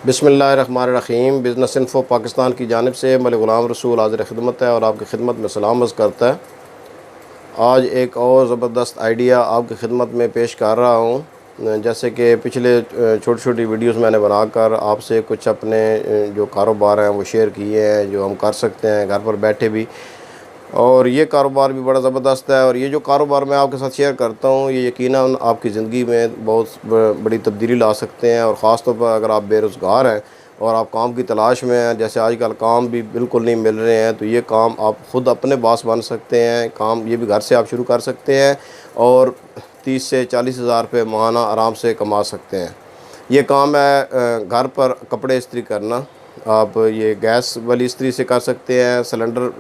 बिस्मिल्लाहिर्रहमानिर्रहीम। Business info Pakistan की जानिब से मलिक ग़ुलाम रसूल हाज़िर खिदमत है और आपकी खिदमत में सलाम अर्ज़ करता है। आज एक और ज़बरदस्त आइडिया आपकी खिदमत में पेश कर रहा हूँ। जैसे कि पिछले छोटी छोटी वीडियोस मैंने बनाकर आपसे कुछ अपने जो कारोबार हैं वो शेयर किए हैं, जो हम कर सकते हैं घर पर बैठे भी, और ये कारोबार भी बड़ा ज़बरदस्त है। और ये जो कारोबार मैं आपके साथ शेयर करता हूँ ये यकीनन आपकी ज़िंदगी में बहुत बड़ी तब्दीली ला सकते हैं। और ख़ास तौर पर अगर आप बेरोज़गार हैं और आप काम की तलाश में हैं, जैसे आजकल काम भी बिल्कुल नहीं मिल रहे हैं, तो ये काम आप ख़ुद अपने बॉस बन सकते हैं। काम ये भी घर से आप शुरू कर सकते हैं और 30 से 40 हज़ार रुपये माहाना आराम से कमा सकते हैं। ये काम है घर पर कपड़े इस्त्री करना। आप ये गैस वाली इस्त्री से कर सकते हैं, सिलेंडर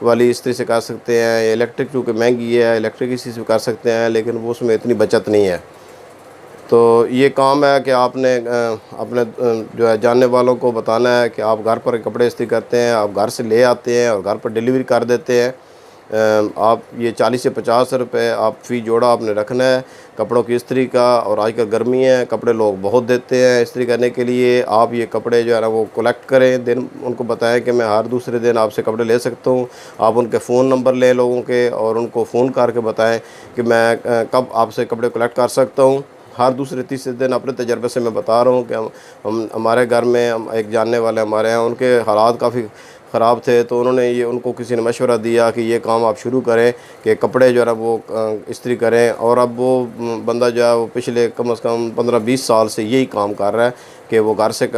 वाली इस्त्री से कर सकते हैं, इलेक्ट्रिक चूँकि महंगी है इलेक्ट्रिक इस्त्री से कर सकते हैं, लेकिन वो उसमें इतनी बचत नहीं है। तो ये काम है कि आपने अपने जो है जानने वालों को बताना है कि आप घर पर कपड़े इस्त्री करते हैं, आप घर से ले आते हैं और घर पर डिलीवरी कर देते हैं। आप ये 40 से 50 रुपये आप फ़ी जोड़ा आपने रखना है कपड़ों की इस्त्री का। और आजकल गर्मी है, कपड़े लोग बहुत देते हैं इस्त्री करने के लिए। आप ये कपड़े जो है ना वो कलेक्ट करें, दिन उनको बताएं कि मैं हर दूसरे दिन आपसे कपड़े ले सकता हूँ। आप उनके फ़ोन नंबर लें लोगों के और उनको फ़ोन करके बताएं कि मैं कब आपसे कपड़े कलेक्ट कर सकता हूँ। हर दूसरे तीसरे दिन अपने तजर्बे से मैं बता रहा हूँ कि हम हमारे घर में हम एक जानने वाले हमारे हैं, उनके हालात काफ़ी ख़राब थे, तो उनको किसी ने मशवरा दिया कि ये काम आप शुरू करें कि कपड़े जो है वो इस्त्री करें। और अब वो बंदा जो है वो पिछले कम से कम 15-20 साल से यही काम कर रहा है कि वो घर से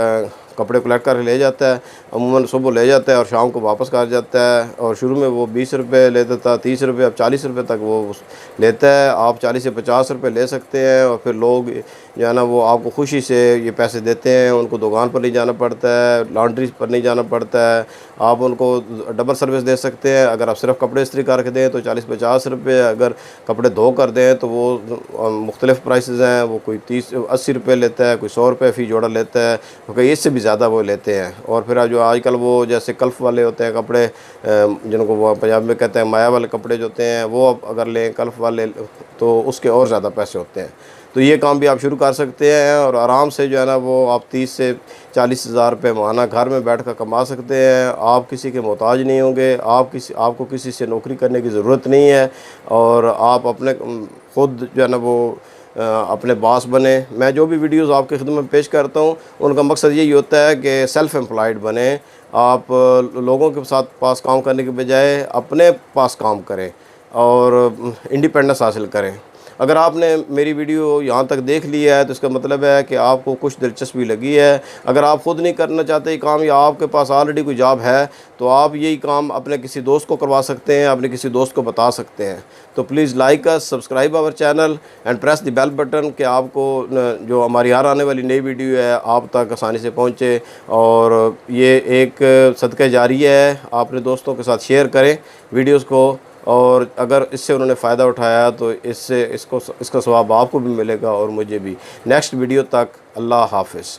कपड़े कलेक्ट कर ले जाता है, अमूमन सुबह ले जाता है और शाम को वापस कर जाता है। और शुरू में वो 20 रुपये लेता था, 30 रुपये, अब 40 रुपये तक वो लेता है। आप 40 से 50 रुपये ले सकते हैं और फिर लोग जो है ना वो आपको खुशी से ये पैसे देते हैं। उनको दुकान पर नहीं जाना पड़ता है, लॉन्ड्री पर नहीं जाना पड़ता है, आप उनको डबल सर्विस दे सकते हैं। अगर आप सिर्फ कपड़े इस्त्री करके दें तो 40-50 रुपये, अगर कपड़े धो कर दें तो वो मुख्तलिफ़ प्राइसेस हैं। वो कोई 30-80 रुपये लेता है, कोई 100 रुपये फ़ी जोड़ा लेता है, क्योंकि इससे भी ज़्यादा वो लेते हैं। और फिर जो आजकल वो जैसे कल्फ वाले होते हैं कपड़े, जिनको वो पंजाब में कहते हैं माया वाले कपड़े जो होते हैं, वो अगर लें कल्फ वाले तो उसके और ज़्यादा पैसे होते हैं। तो ये काम भी आप शुरू कर सकते हैं और आराम से जो है ना वो आप 30 से 40 हज़ार रुपये माहाना घर में बैठ कर कमा सकते हैं। आप किसी के मोहताज नहीं होंगे, आपको किसी से नौकरी करने की ज़रूरत नहीं है और आप अपने ख़ुद जो है ना वो अपने बॉस बने। मैं जो भी वीडियोस आपकी खिदमत में पेश करता हूँ उनका मकसद यही होता है कि सेल्फ़ एम्प्लॉयड बने। आप लोगों के साथ पास काम करने के बजाय अपने पास काम करें और इंडिपेंडेंस हासिल करें। अगर आपने मेरी वीडियो यहाँ तक देख लिया है तो इसका मतलब है कि आपको कुछ दिलचस्पी लगी है। अगर आप ख़ुद नहीं करना चाहते काम या आपके पास ऑलरेडी कोई जॉब है तो आप यही काम अपने किसी दोस्त को करवा सकते हैं, अपने किसी दोस्त को बता सकते हैं। तो please like us, subscribe our channel and press the bell button कि आपको जो हमारी हर आने वाली नई वीडियो है आप तक आसानी से पहुँचे। और ये एक सदका जारिया है, अपने दोस्तों के साथ शेयर करें वीडियोज़ को, और अगर इससे उन्होंने फ़ायदा उठाया तो इसका सवाब आपको भी मिलेगा और मुझे भी। नेक्स्ट वीडियो तक अल्लाह हाफ़िज़।